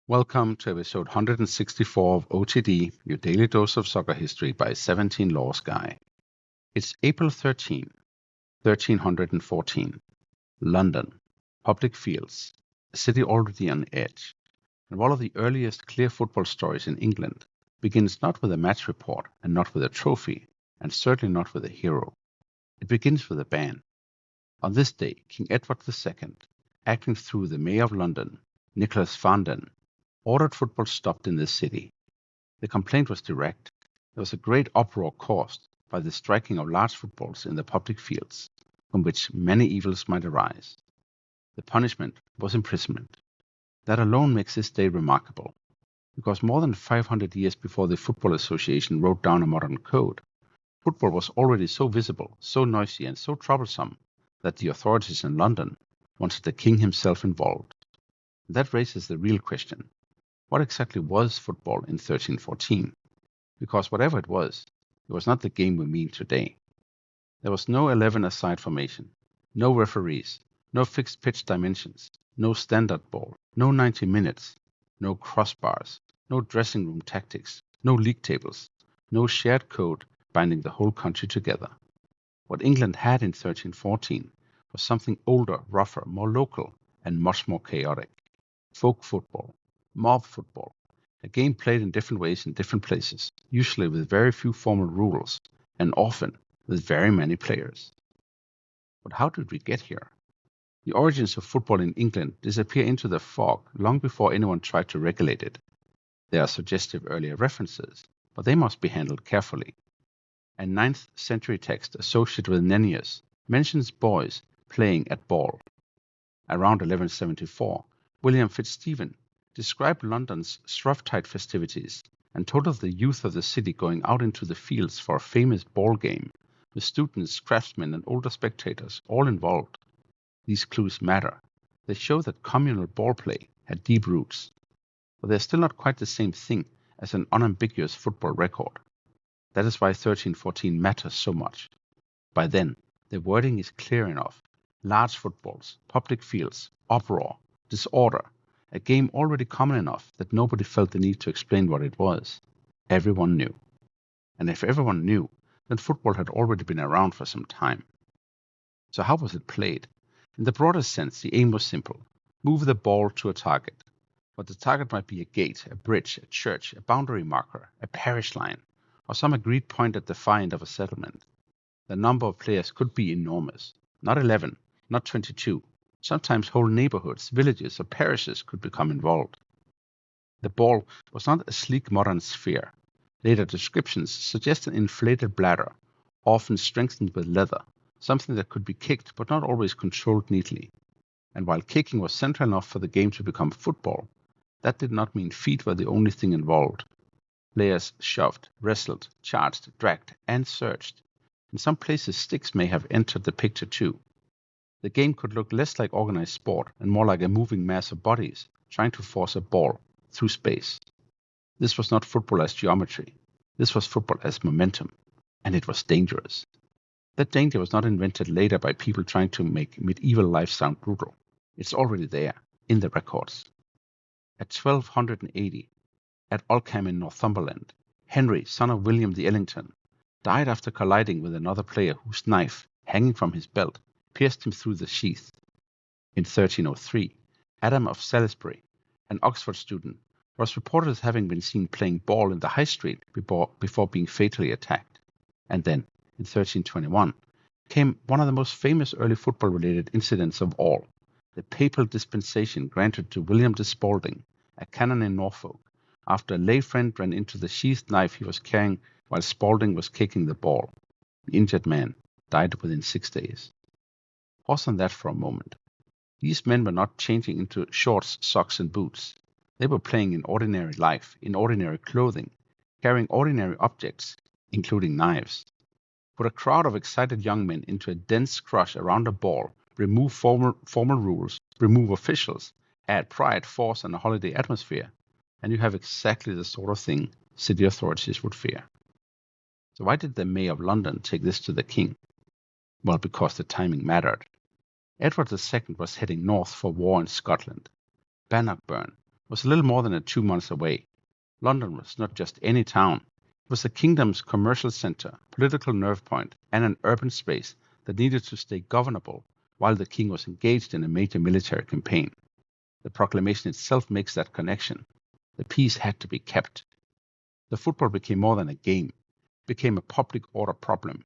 Welcome to episode 164 of OTD, your daily dose of soccer history by 17 Laws Guy. It's April 13, 1314. London, public fields, a city already on edge. And one of the earliest clear football stories in England begins not with a match report and not with a trophy, and certainly not with a hero. It begins with a ban. On this day, King Edward II, acting through the Mayor of London, Nicholas Fanden, ordered football stopped in this city. The complaint was direct. There was a great uproar caused by the striking of large footballs in the public fields, from which many evils might arise. The punishment was imprisonment. That alone makes this day remarkable, because more than 500 years before the Football Association wrote down a modern code, football was already so visible, so noisy, and so troublesome that the authorities in London wanted the king himself involved. That raises the real question. What exactly was football in 1314? Because whatever it was not the game we mean today. There was no 11-a-side formation, no referees, no fixed pitch dimensions, no standard ball, no 90 minutes, no crossbars, no dressing room tactics, no league tables, no shared code binding the whole country together. What England had in 1314 was something older, rougher, more local, and much more chaotic. Folk football. Mob football, a game played in different ways in different places, usually with very few formal rules, and often with very many players. But how did we get here? The origins of football in England disappear into the fog long before anyone tried to regulate it. There are suggestive earlier references, but they must be handled carefully. A 9th century text associated with Nennius mentions boys playing at ball. Around 1174, William Fitzstephen described London's Shrovetide festivities and told of the youth of the city going out into the fields for a famous ball game, with students, craftsmen, and older spectators all involved. These clues matter. They show that communal ball play had deep roots. But they're still not quite the same thing as an unambiguous football record. That is why 1314 matters so much. By then, the wording is clear enough. Large footballs, public fields, uproar, disorder, a game already common enough that nobody felt the need to explain what it was. Everyone knew. And if everyone knew, then football had already been around for some time. So how was it played? In the broadest sense, the aim was simple. Move the ball to a target. But the target might be a gate, a bridge, a church, a boundary marker, a parish line, or some agreed point at the far end of a settlement. The number of players could be enormous. Not 11, not 22. Sometimes whole neighborhoods, villages, or parishes could become involved. The ball was not a sleek modern sphere. Later descriptions suggest an inflated bladder, often strengthened with leather, something that could be kicked but not always controlled neatly. And while kicking was central enough for the game to become football, that did not mean feet were the only thing involved. Players shoved, wrestled, charged, dragged, and surged. In some places sticks may have entered the picture too. The game could look less like organized sport and more like a moving mass of bodies trying to force a ball through space. This was not football as geometry. This was football as momentum. And it was dangerous. That danger was not invented later by people trying to make medieval life sound brutal. It's already there, in the records. At 1280, at Oldham in Northumberland, Henry, son of William the Ellington, died after colliding with another player whose knife, hanging from his belt, pierced him through the sheath. In 1303, Adam of Salisbury, an Oxford student, was reported as having been seen playing ball in the high street before being fatally attacked. And then, in 1321, came one of the most famous early football-related incidents of all, the papal dispensation granted to William de Spalding, a canon in Norfolk, after a lay friend ran into the sheathed knife he was carrying while Spalding was kicking the ball. The injured man died within 6 days. Pause on that for a moment. These men were not changing into shorts, socks, and boots. They were playing in ordinary life, in ordinary clothing, carrying ordinary objects, including knives. Put a crowd of excited young men into a dense crush around a ball, remove formal rules, remove officials, add pride, force, and a holiday atmosphere, and you have exactly the sort of thing city authorities would fear. So why did the Mayor of London take this to the king? Well, because the timing mattered. Edward II was heading north for war in Scotland. Bannockburn, was a little more than 2 months away. London was not just any town. It was the kingdom's commercial centre, political nerve point, and an urban space that needed to stay governable while the king was engaged in a major military campaign. The proclamation itself makes that connection. The peace had to be kept. The football became more than a game. It became a public order problem.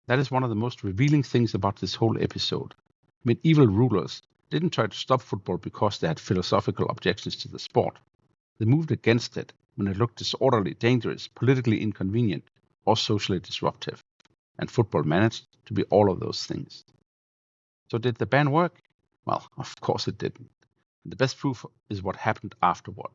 That is one of the most revealing things about this whole episode. Medieval rulers didn't try to stop football because they had philosophical objections to the sport. They moved against it when it looked disorderly, dangerous, politically inconvenient, or socially disruptive. And football managed to be all of those things. So did the ban work? Well, of course it didn't. And the best proof is what happened afterward.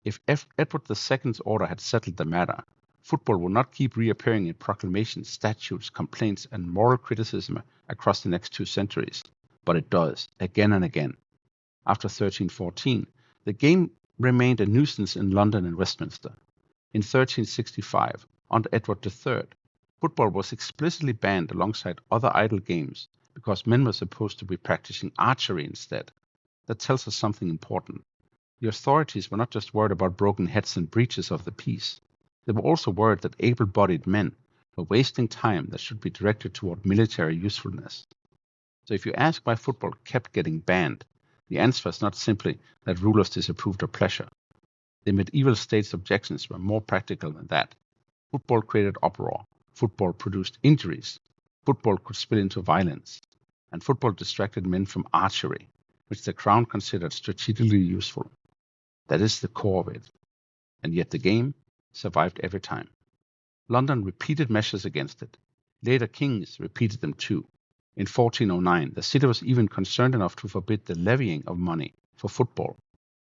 If Edward II's order had settled the matter, football would not keep reappearing in proclamations, statutes, complaints, and moral criticism across the next 2 centuries. But it does, again and again. After 1314, the game remained a nuisance in London and Westminster. In 1365, under Edward III, football was explicitly banned alongside other idle games because men were supposed to be practicing archery instead. That tells us something important. The authorities were not just worried about broken heads and breaches of the peace. They were also worried that able-bodied men were wasting time that should be directed toward military usefulness. So if you ask why football kept getting banned, the answer is not simply that rulers disapproved of pleasure. The medieval state's objections were more practical than that. Football created uproar. Football produced injuries. Football could spill into violence. And football distracted men from archery, which the crown considered strategically useful. That is the core of it. And yet the game survived every time. London repeated measures against it. Later kings repeated them too. In 1409, the city was even concerned enough to forbid the levying of money for football.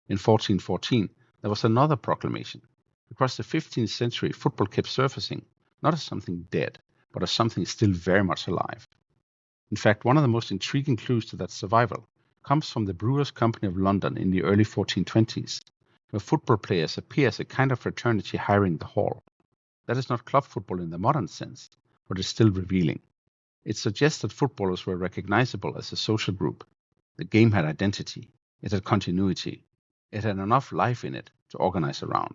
In 1414, there was another proclamation. Across the 15th century, football kept surfacing, not as something dead, but as something still very much alive. In fact, one of the most intriguing clues to that survival comes from the Brewers' Company of London in the early 1420s, where football players appear as a kind of fraternity hiring the hall. That is not club football in the modern sense, but is still revealing. It suggests that footballers were recognizable as a social group. The game had identity, it had continuity, it had enough life in it to organize around.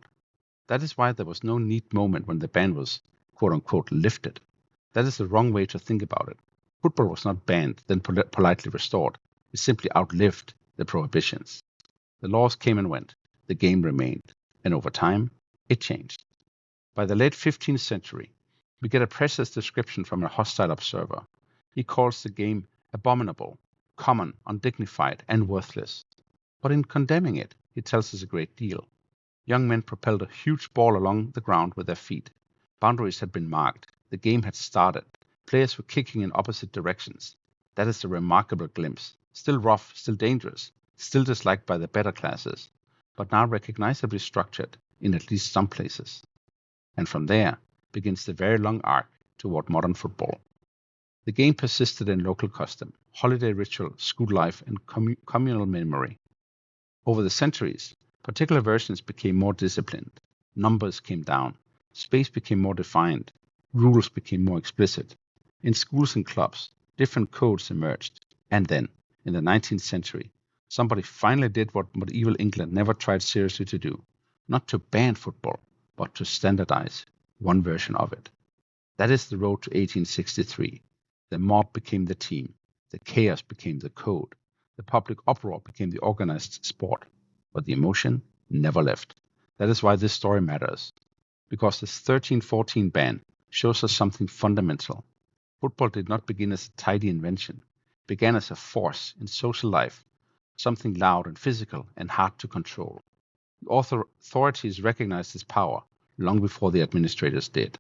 That is why there was no neat moment when the ban was, quote-unquote, lifted. That is the wrong way to think about it. Football was not banned, then politely restored. It simply outlived the prohibitions. The laws came and went. The game remained. And over time, it changed. By the late 15th century, we get a precise description from a hostile observer. He calls the game abominable, common, undignified, and worthless. But in condemning it, he tells us a great deal. Young men propelled a huge ball along the ground with their feet. Boundaries had been marked. The game had started. Players were kicking in opposite directions. That is a remarkable glimpse. Still rough, still dangerous, still disliked by the better classes, but now recognizably structured in at least some places. And from there begins the very long arc toward modern football. The game persisted in local custom, holiday ritual, school life, and communal memory. Over the centuries, particular versions became more disciplined, numbers came down, space became more defined, rules became more explicit. In schools and clubs, different codes emerged, and then, in the 19th century, somebody finally did what medieval England never tried seriously to do, not to ban football, but to standardize one version of it. That is the road to 1863. The mob became the team, the chaos became the code, the public uproar became the organized sport, but the emotion never left. That is why this story matters, because this 1314 ban shows us something fundamental. Football did not begin as a tidy invention. It began as a force in social life, something loud and physical and hard to control. The authorities recognized its power long before the administrators did.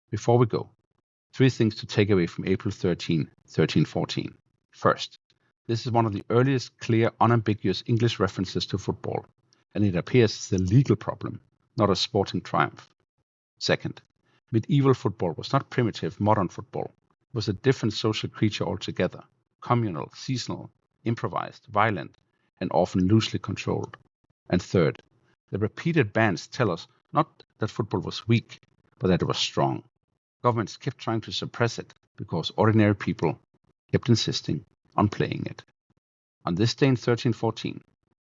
Before we go, 3 things to take away from April 13, 1314. First, this is one of the earliest clear, unambiguous English references to football, and it appears as a legal problem, not a sporting triumph. Second, medieval football was not primitive modern football. It was a different social creature altogether, communal, seasonal, improvised, violent, and often loosely controlled. And third, the repeated bans tell us not that football was weak, but that it was strong. Governments kept trying to suppress it because ordinary people kept insisting on playing it. On this day in 1314,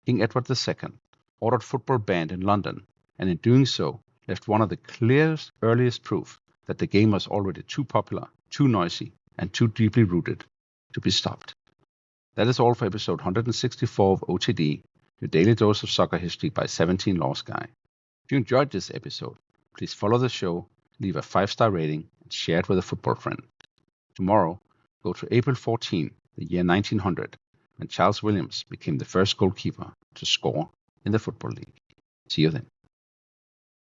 King Edward II ordered football banned in London, and in doing so left one of the clearest earliest proof that the game was already too popular, too noisy, and too deeply rooted to be stopped. That is all for episode 164 of OTD, your daily dose of soccer history by 17 Laws Guy. If you enjoyed this episode, please follow the show, leave a 5-star rating, and share it with a football friend. Tomorrow, go to April 14, the year 1900, when Charles Williams became the first goalkeeper to score in the Football League. See you then.